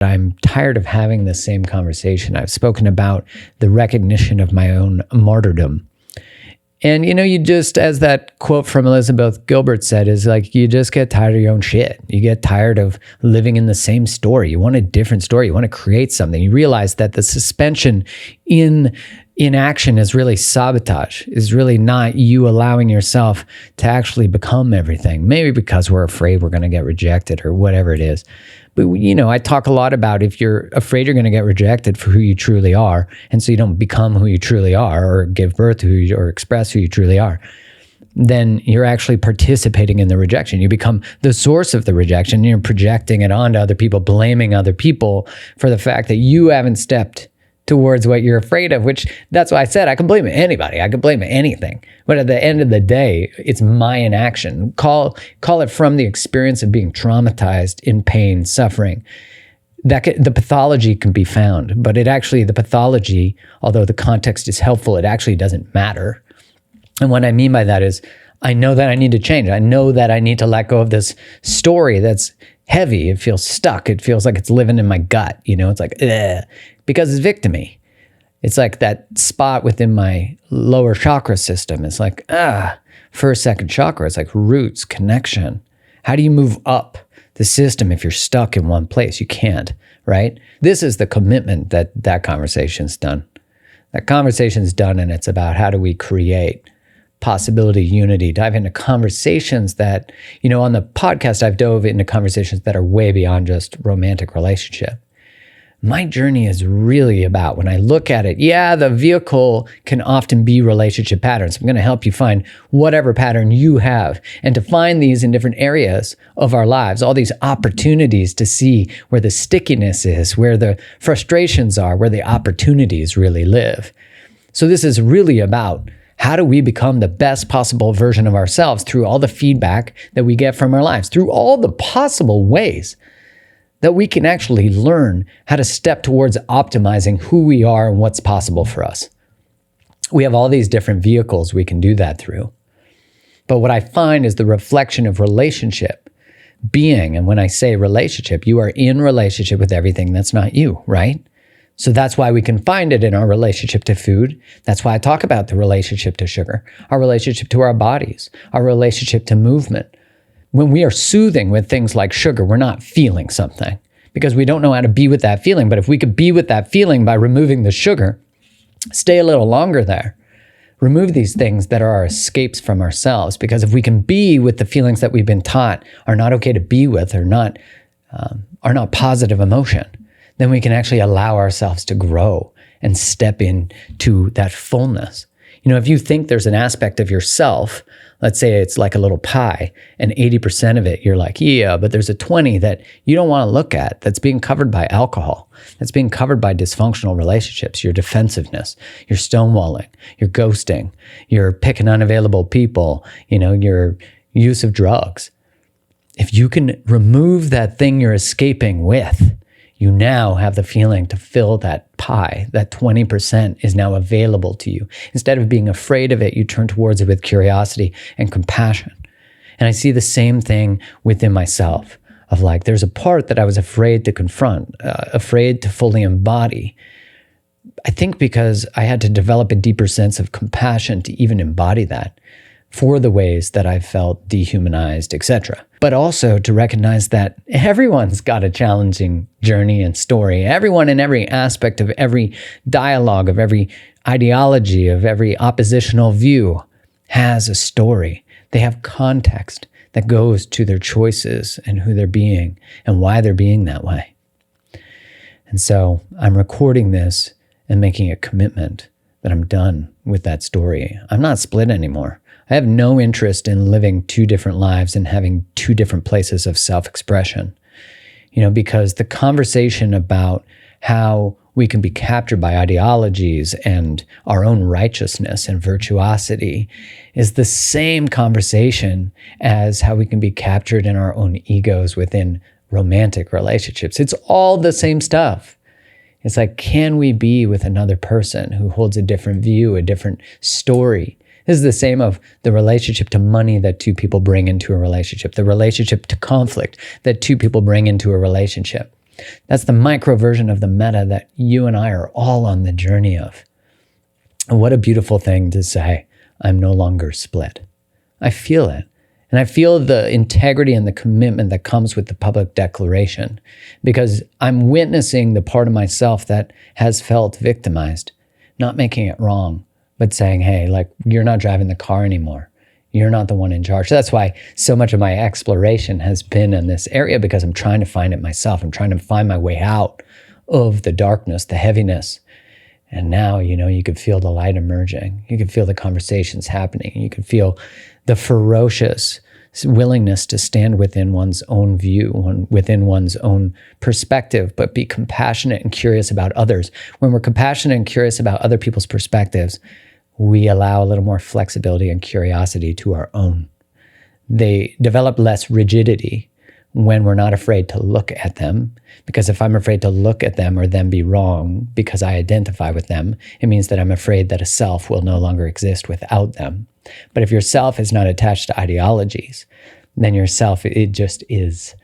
I'm tired of having the same conversation. I've spoken about the recognition of my own martyrdom. And, you just, as that quote from Elizabeth Gilbert said, is like, you just get tired of your own shit. You get tired of living in the same story. You want a different story. You want to create something. You realize that the suspension in action is really sabotage, is really not you allowing yourself to actually become everything. Maybe because we're afraid we're going to get rejected or whatever it is. But, I talk a lot about if you're afraid you're going to get rejected for who you truly are, and so you don't become who you truly are or give birth to or express who you truly are, then you're actually participating in the rejection. You become the source of the rejection, and you're projecting it onto other people, blaming other people for the fact that you haven't stepped towards what you're afraid of, which that's why I said I can blame anybody. I can blame anything. But at the end of the day, it's my inaction. Call it from the experience of being traumatized, in pain, suffering. The pathology can be found, but the pathology, although the context is helpful, it actually doesn't matter. And what I mean by that is, I know that I need to change. I know that I need to let go of this story that's heavy. It feels stuck. It feels like it's living in my gut. It's like, ugh, because it's victimy. It's like that spot within my lower chakra system. It's like, first, second chakra. It's like roots, connection. How do you move up the system if you're stuck in one place? You can't, right? This is the commitment that conversation's done. That conversation's done, and it's about how do we create possibility, unity, dive into conversations that, on the podcast, I've dove into conversations that are way beyond just romantic relationship. My journey is really about, when I look at it, the vehicle can often be relationship patterns. I'm going to help you find whatever pattern you have, and to find these in different areas of our lives, all these opportunities to see where the stickiness is, where the frustrations are, where the opportunities really live. So this is really about, how do we become the best possible version of ourselves through all the feedback that we get from our lives, through all the possible ways that we can actually learn how to step towards optimizing who we are and what's possible for us. We have all these different vehicles we can do that through. But what I find is the reflection of relationship being, and when I say relationship, you are in relationship with everything that's not you, right? So that's why we can find it in our relationship to food. That's why I talk about the relationship to sugar, our relationship to our bodies, our relationship to movement. When we are soothing with things like sugar, we're not feeling something because we don't know how to be with that feeling. But if we could be with that feeling by removing the sugar, stay a little longer there, remove these things that are our escapes from ourselves. Because if we can be with the feelings that we've been taught are not okay to be with, or not positive emotion, then we can actually allow ourselves to grow and step into that fullness. If you think there's an aspect of yourself, let's say it's like a little pie, and 80% of it, you're like, but there's a 20 that you don't want to look at, that's being covered by alcohol, that's being covered by dysfunctional relationships, your defensiveness, your stonewalling, your ghosting, your picking unavailable people, your use of drugs. If you can remove that thing you're escaping with, you now have the feeling to fill that pie. That 20% is now available to you. Instead of being afraid of it, you turn towards it with curiosity and compassion. And I see the same thing within myself of like, there's a part that I was afraid to confront, afraid to fully embody. I think because I had to develop a deeper sense of compassion to even embody that for the ways that I felt dehumanized, etc. But also to recognize that everyone's got a challenging journey and story. Everyone in every aspect of every dialogue, of every ideology, of every oppositional view has a story. They have context that goes to their choices and who they're being and why they're being that way. And so I'm recording this and making a commitment that I'm done with that story. I'm not split anymore. I have no interest in living two different lives and having two different places of self-expression, because the conversation about how we can be captured by ideologies and our own righteousness and virtuosity is the same conversation as how we can be captured in our own egos within romantic relationships. It's all the same stuff. It's like, can we be with another person who holds a different view, a different story? This is the same of the relationship to money that two people bring into a relationship, the relationship to conflict that two people bring into a relationship. That's the micro version of the meta that you and I are all on the journey of. And what a beautiful thing to say, I'm no longer split. I feel it. And I feel the integrity and the commitment that comes with the public declaration, because I'm witnessing the part of myself that has felt victimized, not making it wrong, but saying, hey, like, you're not driving the car anymore. You're not the one in charge. That's why so much of my exploration has been in this area, because I'm trying to find it myself. I'm trying to find my way out of the darkness, the heaviness. And now, you could feel the light emerging. You could feel the conversations happening. You could feel the ferocious willingness to stand within one's own view, within one's own perspective, but be compassionate and curious about others. When we're compassionate and curious about other people's perspectives, we allow a little more flexibility and curiosity to our own. They develop less rigidity when we're not afraid to look at them. Because if I'm afraid to look at them or them be wrong because I identify with them, it means that I'm afraid that a self will no longer exist without them. But if your self is not attached to ideologies, then your self, it just is.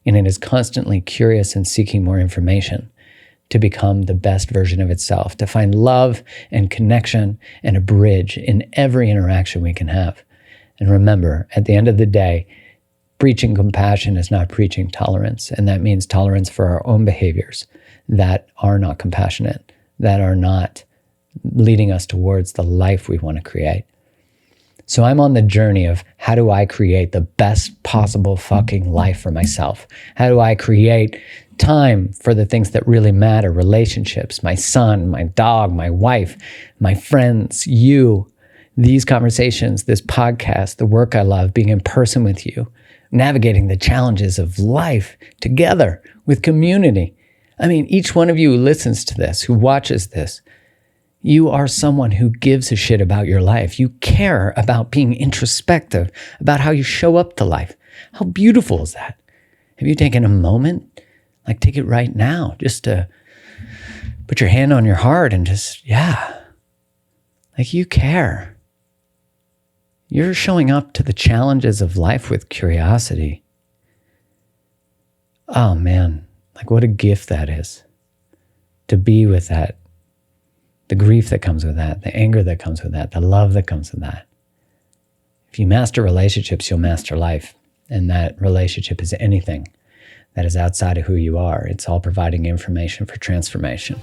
And it is constantly curious and seeking more information to become the best version of itself, to find love and connection and a bridge in every interaction we can have. And remember, at the end of the day, preaching compassion is not preaching tolerance. And that means tolerance for our own behaviors that are not compassionate, that are not leading us towards the life we want to create. So I'm on the journey of, how do I create the best possible fucking life for myself? How do I create time for the things that really matter? Relationships, my son, my dog, my wife, my friends, you, these conversations, this podcast, the work I love, being in person with you, navigating the challenges of life together with community. I mean, each one of you who listens to this, who watches this, you are someone who gives a shit about your life. You care about being introspective, about how you show up to life. How beautiful is that? Have you taken a moment? Like, take it right now, just to put your hand on your heart and just, like, you care. You're showing up to the challenges of life with curiosity. Oh man, like, what a gift that is. To be with that. The grief that comes with that, the anger that comes with that, the love that comes with that. If you master relationships, you'll master life. And that relationship is anything that is outside of who you are. It's all providing information for transformation.